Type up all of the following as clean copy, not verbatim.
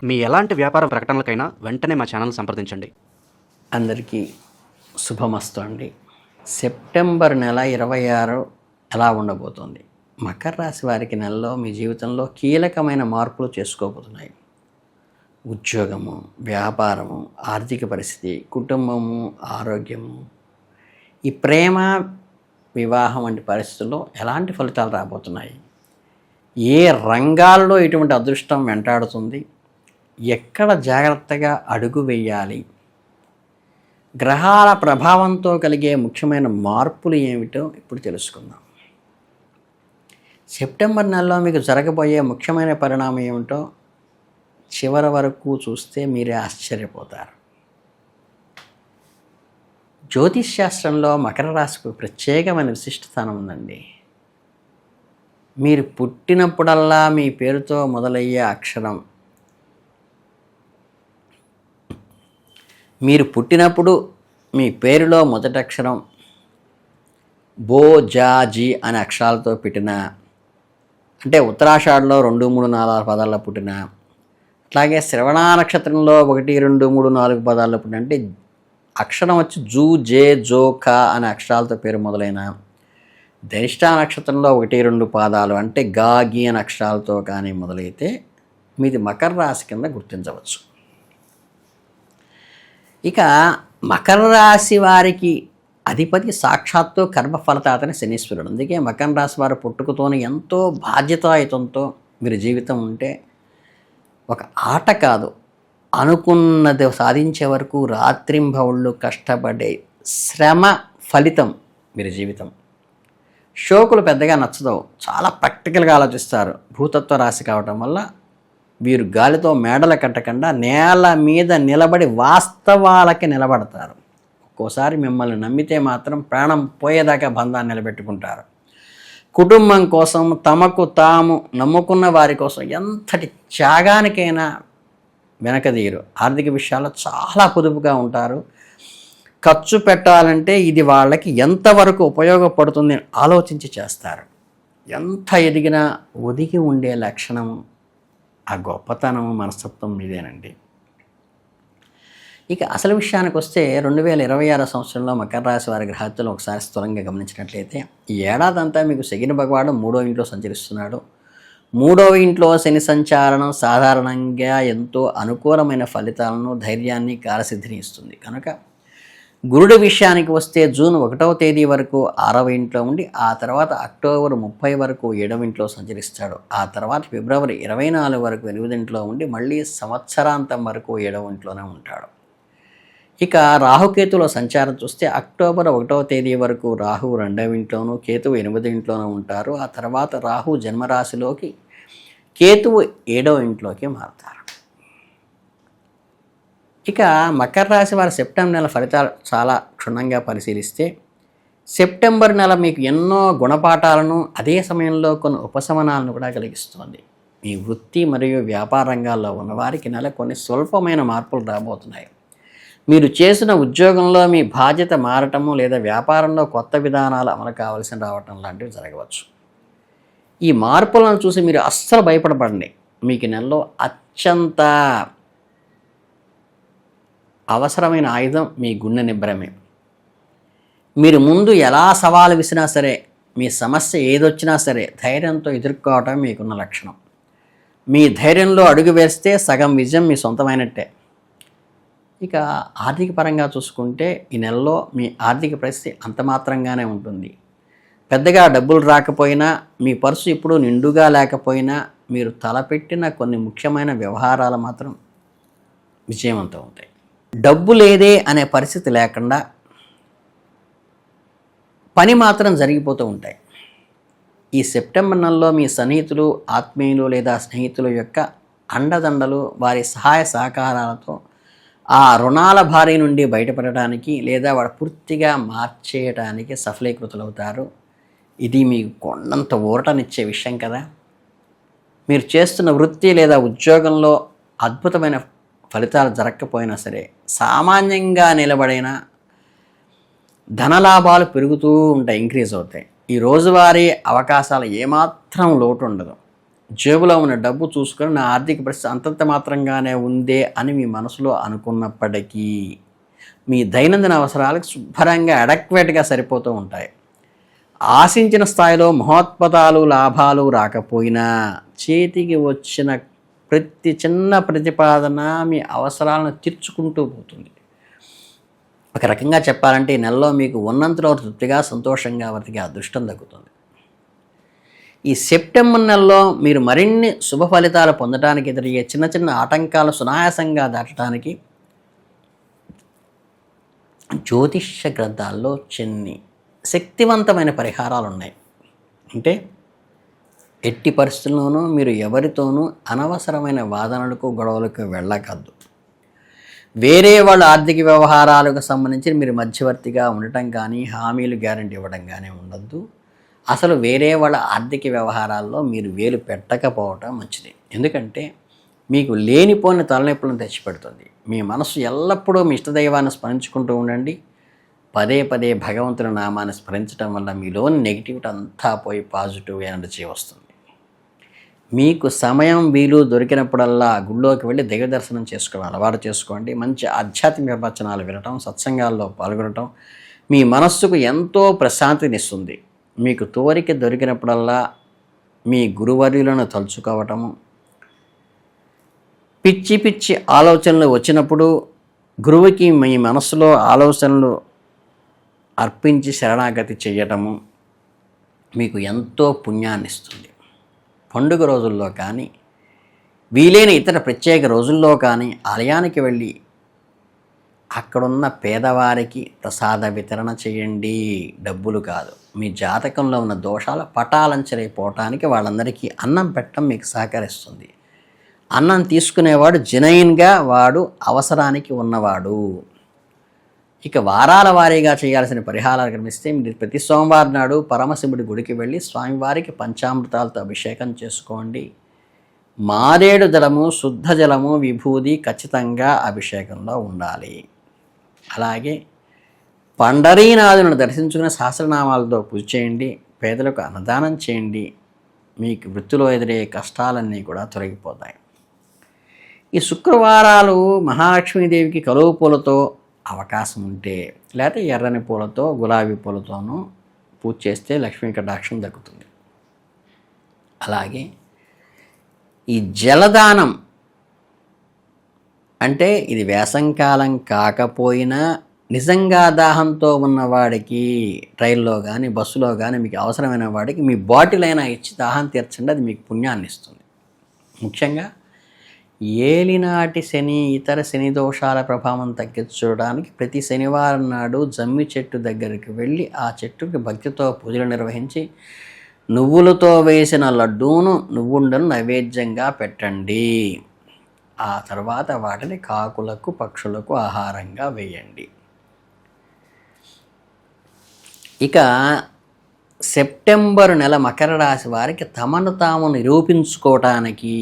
మీ ఎలాంటి వ్యాపార ప్రకటనలకైనా వెంటనే మా ఛానల్ సంప్రదించండి. అందరికీ శుభమస్తు అండి. సెప్టెంబర్ నెల 26 ఎలా ఉండబోతోంది? మకర రాశి వారికి నెలలో మీ జీవితంలో కీలకమైన మార్పులు చేసుకోబోతున్నాయి. ఉద్యోగము, వ్యాపారము, ఆర్థిక పరిస్థితి, కుటుంబము, ఆరోగ్యము, ఈ ప్రేమ, వివాహం వంటి పరిస్థితుల్లో ఎలాంటి ఫలితాలు రాబోతున్నాయి? ఏ రంగాల్లో ఇటువంటి అదృష్టం వెంటాడుతుంది? ఎక్కడ జాగ్రత్తగా అడుగు వేయాలి? గ్రహాల ప్రభావంతో కలిగే ముఖ్యమైన మార్పులు ఏమిటో ఇప్పుడు తెలుసుకుందాం. సెప్టెంబర్ నెలలో మీకు జరగబోయే ముఖ్యమైన పరిణామం ఏమిటో చివరి వరకు చూస్తే మీరే ఆశ్చర్యపోతారు. జ్యోతిష్ శాస్త్రంలో మకర రాశికి ప్రత్యేకమైన విశిష్ట స్థానం ఉందండి. మీరు పుట్టినప్పుడల్లా మీ పేరుతో మొదలయ్యే అక్షరం, మీరు పుట్టినప్పుడు మీ పేరులో మొదటి అక్షరం బో, జా, జీ అనే అక్షరాలతో పెట్టిన, అంటే ఉత్తరాషాఢలో 2, 3, 4 పదాల్లో పుట్టిన, అట్లాగే శ్రవణ నక్షత్రంలో 1, 2, 3, 4 పదాల్లో పుట్టిన, అంటే అక్షరం వచ్చి జూ, జే, జో, కా అనే అక్షరాలతో పేరు మొదలైన, ధనిష్ట నక్షత్రంలో 1, 2 పాదాలు అంటే గా, గీ అనే అక్షరాలతో కానీ మొదలైతే మీది మకర రాశి కింద గుర్తించవచ్చు. ఇక మకర రాశి వారికి అధిపతి సాక్షాత్తు కర్మఫలతాతని శనీశ్వరుడు. అందుకే మకర రాశి వారు పుట్టుకతోనే ఎంతో బాధ్యతాయుతంతో మీరు జీవితం ఉంటే ఒక ఆట కాదు, అనుకున్నది సాధించే వరకు రాత్రింబవళ్ళు కష్టపడే శ్రమ ఫలితం మీరు జీవితం. షోకులు పెద్దగా నచ్చదు, చాలా ప్రాక్టికల్గా ఆలోచిస్తారు. భూతత్వ రాశి కావటం వల్ల వీరు గాలితో మేడలు కట్టకుండా నేల మీద నిలబడి వాస్తవాలకి నిలబడతారు. ఒక్కోసారి మిమ్మల్ని నమ్మితే మాత్రం ప్రాణం పోయేదాకా బంధాన్ని నిలబెట్టుకుంటారు. కుటుంబం కోసం, తమకు తాము నమ్ముకున్న వారి కోసం ఎంతటి త్యాగానికైనా వెనకదీయరు. ఆర్థిక విషయాల్లో చాలా పొదుపుగా ఉంటారు. ఖర్చు పెట్టాలంటే ఇది వాళ్ళకి ఎంతవరకు ఉపయోగపడుతుంది ఆలోచించి చేస్తారు. ఎంత ఎదిగినా ఒదిగి ఉండే లక్షణం, ఆ గొప్పతనము, మనస్తత్వం ఇదేనండి. ఇక అసలు విషయానికి వస్తే 2026 సంవత్సరంలో మకర రాశి వారి గ్రహాతులు ఒకసారి స్థూలంగా గమనించినట్లయితే ఈ ఏడాదంతా మీకు శని భగవానుడు 3వ ఇంట్లో సంచరిస్తున్నాడు. 3వ ఇంట్లో శని సంచారణం సాధారణంగా ఎంతో అనుకూలమైన ఫలితాలను, ధైర్యాన్ని, కార్యసిద్ధిని ఇస్తుంది. కనుక గురుడి విషయానికి వస్తే జూన్ 1వ తేదీ వరకు 6వ ఇంట్లో ఉండి ఆ తర్వాత అక్టోబర్ 30 వరకు 7వ ఇంట్లో సంచరిస్తాడు. ఆ తర్వాత ఫిబ్రవరి 24 వరకు 8వ ఇంట్లో ఉండి మళ్ళీ సంవత్సరాంతం వరకు 7వ ఇంట్లోనే ఉంటాడు. ఇక రాహుకేతుల సంచారం చూస్తే అక్టోబర్ 1వ తేదీ వరకు రాహు 2వ ఇంట్లోనూ, కేతువు 8వ ఇంట్లోనూ ఉంటారు. ఆ తర్వాత రాహు జన్మరాశిలోకి, కేతువు 7వ ఇంట్లోకి మారుతారు. ఇక మకర రాశి వారి సెప్టెంబర్ నెల ఫలితాలు చాలా క్షుణ్ణంగా పరిశీలిస్తే సెప్టెంబర్ నెల మీకు ఎన్నో గుణపాఠాలను, అదే సమయంలో కొన్ని ఉపశమనాలను కూడా కలిగిస్తుంది. మీ వృత్తి మరియు వ్యాపార రంగాల్లో ఉన్నవారికి నెల కొన్ని స్వల్పమైన మార్పులు రాబోతున్నాయి. మీరు చేసిన ఉద్యోగంలో మీ బాధ్యత మారటము లేదా వ్యాపారంలో కొత్త విధానాలు అమలు కావాల్సి రావటం లాంటివి జరగవచ్చు. ఈ మార్పులను చూసి మీరు అస్సలు భయపడకండి. మీకు నెలలో అత్యంత అవసరమైన ఆయుధం మీ గుండె నిబ్బరమే. మీరు ముందు ఎలా సవాలు విసినా సరే, మీ సమస్య ఏదొచ్చినా సరే ధైర్యంతో ఎదుర్కోవటం మీకున్న లక్షణం. మీ ధైర్యంలో అడుగు వేస్తే సగం విజయం మీ సొంతమైనట్టే. ఇక ఆర్థిక పరంగా చూసుకుంటే ఈ నెలలో మీ ఆర్థిక పరిస్థితి అంత మాత్రంగానే ఉంటుంది. పెద్దగా డబ్బులు రాకపోయినా, మీ పర్సు ఇప్పుడు నిండుగా లేకపోయినా మీరు తలపెట్టిన కొన్ని ముఖ్యమైన వ్యవహారాలు మాత్రం విజయవంతం అవుతాయి. డబ్బు లేదే అనే పరిస్థితి లేకుండా పని మాత్రం జరిగిపోతూ ఉంటాయి. ఈ సెప్టెంబర్ నెలలో మీ సన్నిహితులు, ఆత్మీయులు లేదా స్నేహితుల యొక్క అండదండలు, వారి సహాయ సహకారాలతో ఆ రుణాల భారీ నుండి బయటపడటానికి లేదా వాడు పూర్తిగా మార్చేయడానికి సఫలీకృతులవుతారు. ఇది మీకు కొండంత ఊరటనిచ్చే విషయం కదా. మీరు చేస్తున్న వృత్తి లేదా ఉద్యోగంలో అద్భుతమైన ఫలితాలు జరగకపోయినా సరే సామాన్యంగా నిలబడిన ధనలాభాలు పెరుగుతూ ఉంటాయి, ఇంక్రీజ్ అవుతాయి. ఈ రోజువారీ అవకాశాలు ఏమాత్రం లోటు ఉండదు. జేబులో ఉన్న డబ్బు చూసుకొని నా ఆర్థిక పరిస్థితి అంతంత మాత్రంగానే ఉందే అని మీ మనసులో అనుకున్నప్పటికీ మీ దైనందిన అవసరాలకు శుభ్రంగా అడక్వేట్గా సరిపోతూ ఉంటాయి. ఆశించిన స్థాయిలో మహోత్పదాలు లాభాలు రాకపోయినా చేతికి వచ్చిన ప్రతి చిన్న ప్రతిపాదన మీ అవసరాలను తీర్చుకుంటూ పోతుంది. ఒక రకంగా చెప్పాలంటే ఈ నెలలో మీకు ఉన్నంతలో తృప్తిగా సంతోషంగా బ్రతికే అదృష్టం దక్కుతుంది. ఈ సెప్టెంబర్ నెలలో మీరు మరిన్ని శుభ ఫలితాలు పొందడానికి ఎదురయ్యే చిన్న చిన్న ఆటంకాలు సునాయాసంగా దాటడానికి జ్యోతిష్య గ్రంథాల్లో చిన్ని శక్తివంతమైన పరిహారాలు ఉన్నాయి. అంటే ఎట్టి పరిస్థితుల్లోనూ మీరు ఎవరితోనూ అనవసరమైన వాదనలకు గొడవలకు వెళ్ళకద్దు. వేరే వాళ్ళ ఆర్థిక వ్యవహారాలకు సంబంధించి మీరు మధ్యవర్తిగా ఉండటం కానీ హామీలు గ్యారెంటీ ఇవ్వడం కానీ ఉండద్దు. అసలు వేరే వాళ్ళ ఆర్థిక వ్యవహారాల్లో మీరు వేలు పెట్టకపోవటం మంచిది. ఎందుకంటే మీకు లేనిపోని తలనొప్పులను తెచ్చిపెడుతుంది. మీ మనసు ఎల్లప్పుడూ మీ ఇష్టదైవాన్ని స్మరించుకుంటూ ఉండండి. పదే పదే భగవంతుని నామాన్ని స్మరించడం వల్ల మీలోని నెగిటివిటీ అంతా పోయి పాజిటివ్ ఎనర్జీ వస్తుంది. మీకు సమయం వీలు దొరికినప్పుడల్లా గుళ్ళోకి వెళ్ళి దైవ దర్శనం చేసుకోవడం అలవాటు చేసుకోండి. మంచి ఆధ్యాత్మిక ప్రవచనాలు వినటం, సత్సంగాల్లో పాల్గొనటం మీ మనస్సుకు ఎంతో ప్రశాంతినిస్తుంది. మీకు తోరిక దొరికినప్పుడల్లా మీ గురువర్యులను తలుచుకోవటము, పిచ్చి పిచ్చి ఆలోచనలు వచ్చినప్పుడు గురువుకి మీ మనసులో ఆలోచనలు అర్పించి శరణాగతి చేయటము మీకు ఎంతో పుణ్యాన్ని ఇస్తుంది. పండుగ రోజుల్లో కానీ వీలైన ఇతర ప్రత్యేక రోజుల్లో కానీ ఆలయానికి వెళ్ళి అక్కడున్న పేదవారికి ప్రసాద వితరణ చేయండి. డబ్బులు కాదు, మీ జాతకంలో ఉన్న దోషాలు పటాలంచరైపోవటానికి వాళ్ళందరికీ అన్నం పెట్టడం మీకు సహకరిస్తుంది. అన్నం తీసుకునేవాడు జెన్యూన్గా వాడు అవసరానికి ఉన్నవాడు. ఇక వారాల వారీగా చేయాల్సిన పరిహారాలు కనిపిస్తే మీరు ప్రతి సోమవారం నాడు పరమశివుడి గుడికి వెళ్ళి స్వామివారికి పంచామృతాలతో అభిషేకం చేసుకోండి. మారేడు జలము, శుద్ధ జలము, విభూది ఖచ్చితంగా అభిషేకంలో ఉండాలి. అలాగే పండరీనాథులను దర్శించుకునే సహస్రనామాలతో పూజ చేయండి. పేదలకు అన్నదానం చేయండి. మీకు వృత్తిలో ఎదురయ్యే కష్టాలన్నీ కూడా తొలగిపోతాయి. ఈ శుక్రవారాలు మహాలక్ష్మీదేవికి కలువ పూలతో అవకాశం ఉంటే లేకపోతే ఎర్రని పూలతో గులాబీ పూలతోనూ పూజ చేస్తే లక్ష్మీ కటాక్షం దక్కుతుంది. అలాగే ఈ జలదానం అంటే ఇది వేసంకాలం కాకపోయినా నిజంగా దాహంతో ఉన్నవాడికి ట్రైన్లో కానీ బస్సులో కానీ మీకు అవసరమైన వాడికి మీ బాటిల్ అయినా ఇచ్చి దాహం తీర్చండి. అది మీకు పుణ్యాన్ని ఇస్తుంది. ముఖ్యంగా ఏలినాటి శని, ఇతర శని దోషాల ప్రభావం తగ్గించడానికి ప్రతి శనివారం నాడు జమ్మి చెట్టు దగ్గరికి వెళ్ళి ఆ చెట్టుకి భక్తితో పూజలు నిర్వహించి నువ్వులతో వేసిన లడ్డూను నువ్వుండను నైవేద్యంగా పెట్టండి. ఆ తర్వాత వాటిని కాకులకు, పక్షులకు ఆహారంగా వేయండి. ఇక సెప్టెంబర్ నెల మకర రాశి వారికి తమను తాము నిరూపించుకోవటానికి,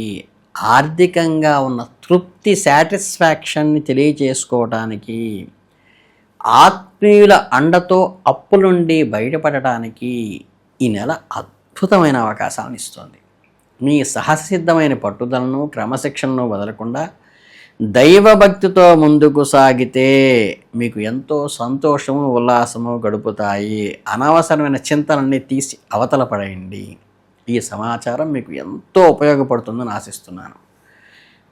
ఆర్థికంగా ఉన్న తృప్తి, సాటిస్ఫాక్షన్ని తెలియచేసుకోవటానికి, ఆత్మీయుల అండతో అప్పుల నుండి బయటపడటానికి ఈ నెల అద్భుతమైన అవకాశాలను ఇస్తుంది. మీ సహసిద్ధమైన పట్టుదలను, క్రమశిక్షణను వదలకుండా దైవభక్తితో ముందుకు సాగితే మీకు ఎంతో సంతోషము, ఉల్లాసము గడుపుతాయి. అనవసరమైన చింతనన్నీ తీసి అవతల పడేయండి. ఈ సమాచారం మీకు ఎంతో ఉపయోగపడుతుందని ఆశిస్తున్నాను.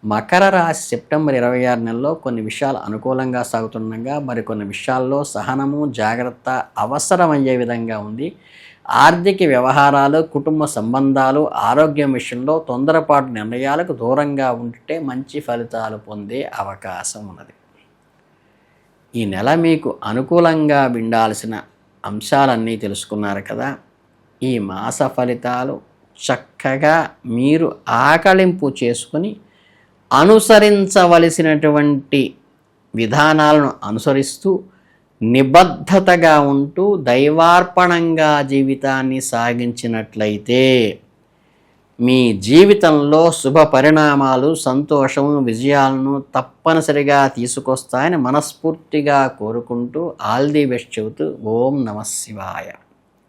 మకర రాశి సెప్టెంబర్ 26 నెలలో కొన్ని విషయాలు అనుకూలంగా సాగుతుండగా మరికొన్ని విషయాల్లో సహనము, జాగ్రత్త అవసరమయ్యే విధంగా ఉంది. ఆర్థిక వ్యవహారాలు, కుటుంబ సంబంధాలు, ఆరోగ్యం విషయంలో తొందరపాటు నిర్ణయాలకు దూరంగా ఉంటే మంచి ఫలితాలు పొందే అవకాశం ఉన్నది. ఈ నెల మీకు అనుకూలంగా ఉండాల్సిన అంశాలన్నీ తెలుసుకున్నారు కదా. ఈ మాస ఫలితాలు చక్కగా మీరు ఆకళింపు చేసుకుని అనుసరించవలసినటువంటి విధానాలను అనుసరిస్తూ నిబద్ధతగా ఉంటూ దైవార్పణంగా జీవితాన్ని సాగించినట్లయితే మీ జీవితంలో శుభ పరిణామాలు, సంతోషము, విజయాలను తప్పనిసరిగా తీసుకొస్తాయని మనస్ఫూర్తిగా కోరుకుంటూ ఆల్ ది బెస్ట్ చెబుతూ ఓం నమః శివాయ.